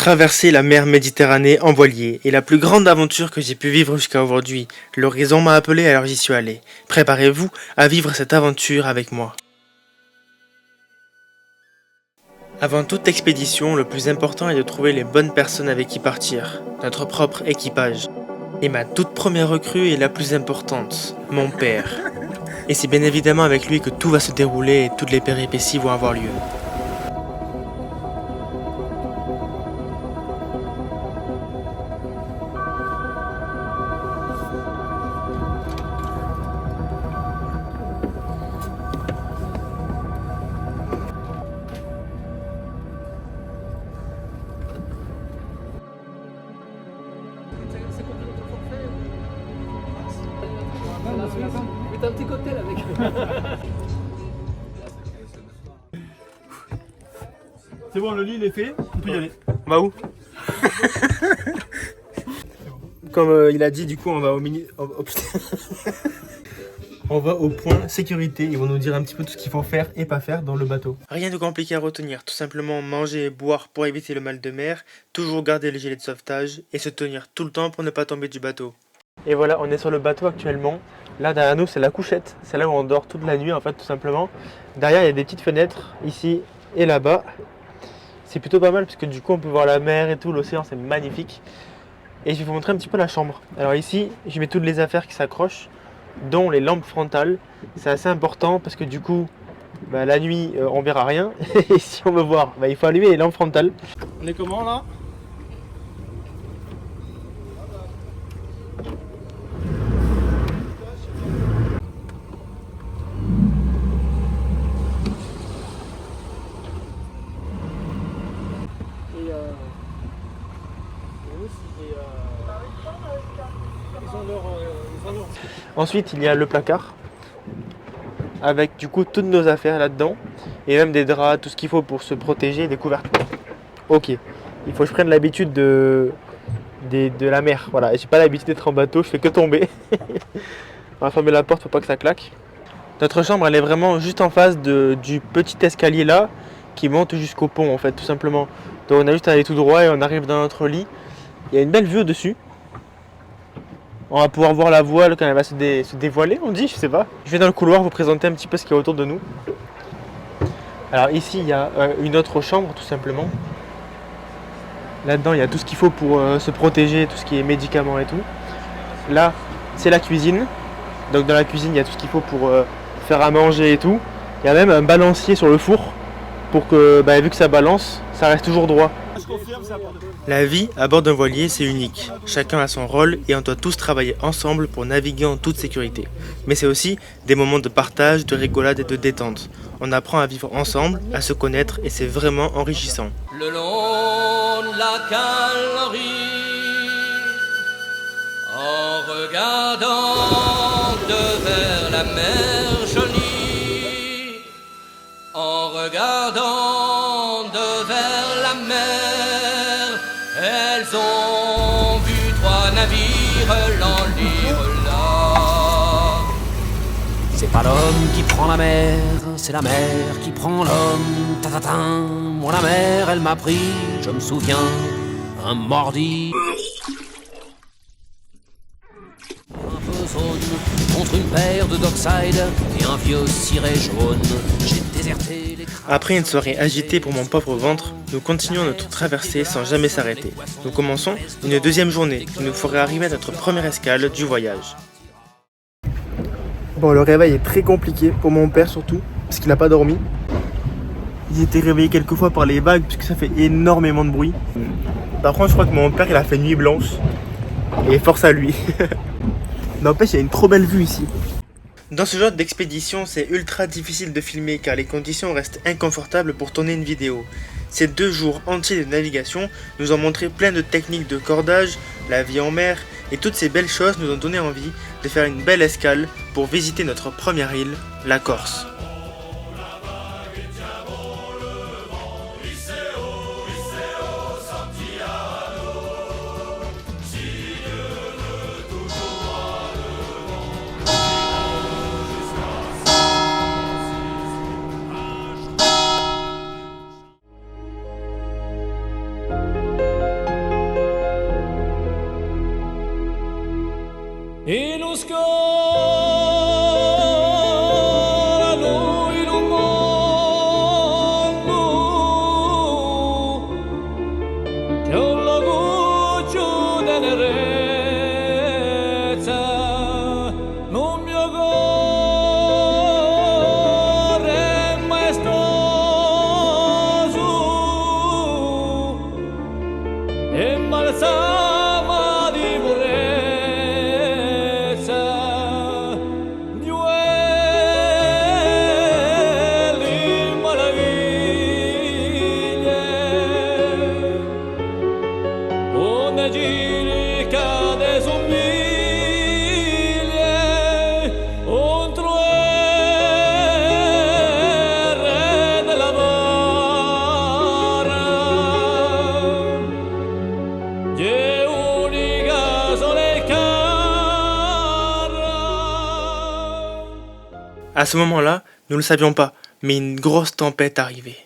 Traverser la mer Méditerranée en voilier est la plus grande aventure que j'ai pu vivre jusqu'à aujourd'hui. L'horizon m'a appelé, alors j'y suis allé. Préparez-vous à vivre cette aventure avec moi. Avant toute expédition, le plus important est de trouver les bonnes personnes avec qui partir, notre propre équipage. Et ma toute première recrue est la plus importante, mon père. Et c'est bien évidemment avec lui que tout va se dérouler et toutes les péripéties vont avoir lieu. T'as un petit cocktail avec. C'est bon, le lit il est fait, on peut y aller. On va où? Comme il a dit, du coup, on va au mini. On va au point sécurité. Ils vont nous dire un petit peu tout ce qu'il faut faire et pas faire dans le bateau. Rien de compliqué à retenir. Tout simplement manger et boire pour éviter le mal de mer. Toujours garder les gilets de sauvetage et se tenir tout le temps pour ne pas tomber du bateau. Et voilà, on est sur le bateau actuellement. Là derrière nous, c'est la couchette. C'est là où on dort toute la nuit en fait, tout simplement. Derrière, il y a des petites fenêtres ici et là-bas. C'est plutôt pas mal parce que du coup, on peut voir la mer et tout. L'océan, c'est magnifique. Et je vais vous montrer un petit peu la chambre. Alors ici, je mets toutes les affaires qui s'accrochent, dont les lampes frontales. C'est assez important parce que du coup, la nuit, on verra rien. Et si on veut voir, il faut allumer les lampes frontales. On est comment là? Ensuite, il y a le placard avec du coup toutes nos affaires là-dedans et même des draps, tout ce qu'il faut pour se protéger, des couvertures. Ok, il faut que je prenne l'habitude de la mer. Voilà, j'ai pas l'habitude d'être en bateau, je fais que tomber. On va fermer la porte pour pas que ça claque. Notre chambre, elle est vraiment juste en face du petit escalier là qui monte jusqu'au pont en fait, tout simplement. Donc on a juste à aller tout droit et on arrive dans notre lit. Il y a une belle vue au-dessus. On va pouvoir voir la voile quand elle va se dévoiler, on dit, je sais pas. Je vais dans le couloir vous présenter un petit peu ce qu'il y a autour de nous. Alors ici, il y a une autre chambre, tout simplement. Là-dedans, il y a tout ce qu'il faut pour se protéger, tout ce qui est médicaments et tout. Là, c'est la cuisine. Donc dans la cuisine, il y a tout ce qu'il faut pour faire à manger et tout. Il y a même un balancier sur le four pour que, vu que ça balance, ça reste toujours droit. La vie à bord d'un voilier, c'est unique. Chacun a son rôle et on doit tous travailler ensemble pour naviguer en toute sécurité. Mais c'est aussi des moments de partage, de rigolade et de détente. On apprend à vivre ensemble, à se connaître et c'est vraiment enrichissant. Le long de la galerie, en regardant devers la mer jolie, en regardant devers la mer, elles ont vu 3 navires l'enlire là. C'est pas l'homme qui prend la mer, c'est la mer qui prend l'homme. Ta-ta-ta. Moi la mer, elle m'a pris, je me souviens, un mordi. Un peu zone, contre une paire de Dockside et un vieux ciré jaune. J'ai déserté les... Après une soirée agitée pour mon pauvre ventre, nous continuons notre traversée sans jamais s'arrêter. Nous commençons une deuxième journée qui nous ferait arriver à notre première escale du voyage. Bon, le réveil est très compliqué pour mon père surtout, parce qu'il n'a pas dormi. Il était réveillé quelques fois par les vagues, puisque ça fait énormément de bruit. Par contre, je crois que mon père, il a fait nuit blanche. Et force à lui. N'empêche, il y a une trop belle vue ici. Dans ce genre d'expédition, c'est ultra difficile de filmer car les conditions restent inconfortables pour tourner une vidéo. Ces 2 jours entiers de navigation nous ont montré plein de techniques de cordage, la vie en mer, et toutes ces belles choses nous ont donné envie de faire une belle escale pour visiter notre première île, la Corse. À ce moment-là, nous ne le savions pas, mais une grosse tempête arrivait.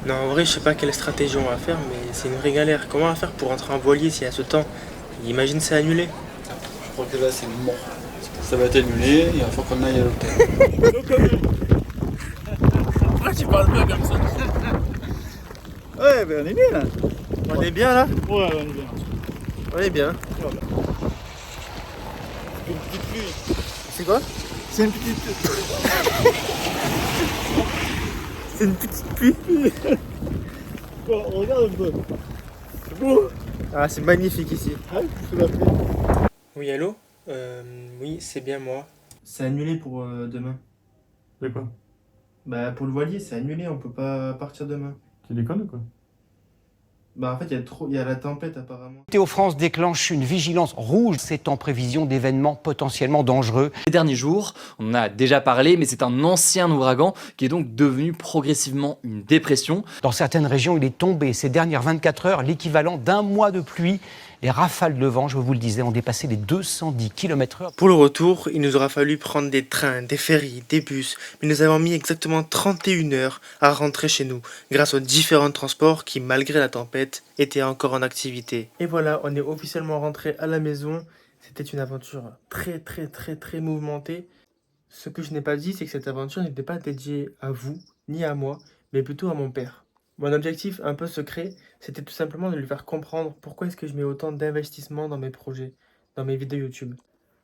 Non, en vrai, je sais pas quelle stratégie on va faire, mais c'est une vraie galère. Comment on va faire pour rentrer en voilier s'il y a ce temps? Imagine c'est annulé. Je crois que là c'est mort. Ça va être annulé, il va falloir qu'on aille à l'hôtel. Pourquoi tu parles bien comme ça? Ouais, ben on est bien là. On est bien là? Ouais, on est bien. On est bien. Voilà. Une petite pluie. C'est quoi? C'est une petite C'est une petite pluie. Regarde un peu. C'est beau. Ah, c'est magnifique ici. Ah, c'est la pluie. Oui, allô? Oui, c'est bien moi. C'est annulé pour demain. C'est quoi? Bah, pour le voilier, c'est annulé, on peut pas partir demain. Tu déconnes ou quoi? Bah, en fait, il y a la tempête apparemment. Météo France déclenche une vigilance rouge. C'est en prévision d'événements potentiellement dangereux. Ces derniers jours, on en a déjà parlé, mais c'est un ancien ouragan qui est donc devenu progressivement une dépression. Dans certaines régions, il est tombé ces dernières 24 heures l'équivalent d'un mois de pluie. Les rafales de vent, je vous le disais, ont dépassé les 210 km/h. Pour le retour, il nous aura fallu prendre des trains, des ferries, des bus, mais nous avons mis exactement 31 heures à rentrer chez nous, grâce aux différents transports qui, malgré la tempête, étaient encore en activité. Et voilà, on est officiellement rentré à la maison. C'était une aventure très mouvementée. Ce que je n'ai pas dit, c'est que cette aventure n'était pas dédiée à vous, ni à moi, mais plutôt à mon père. Mon objectif un peu secret, c'était tout simplement de lui faire comprendre pourquoi est-ce que je mets autant d'investissement dans mes projets, dans mes vidéos YouTube.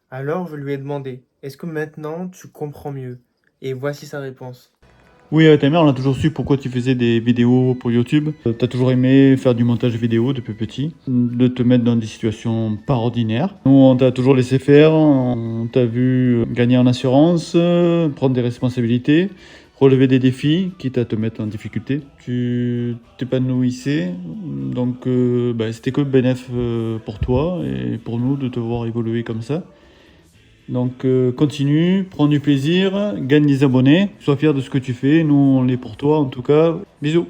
Alors je lui ai demandé, est-ce que maintenant tu comprends mieux? Et voici sa réponse. Oui, avec ta mère, on a toujours su pourquoi tu faisais des vidéos pour YouTube. T'as toujours aimé faire du montage vidéo depuis petit, de te mettre dans des situations pas ordinaires. Nous, on t'a toujours laissé faire, on t'a vu gagner en assurance, prendre des responsabilités, relever des défis, quitte à te mettre en difficulté. Tu t'épanouissais, donc c'était que bénéf pour toi et pour nous de te voir évoluer comme ça. Donc continue, prends du plaisir, gagne des abonnés, sois fier de ce que tu fais, nous on l'est pour toi en tout cas. Bisous.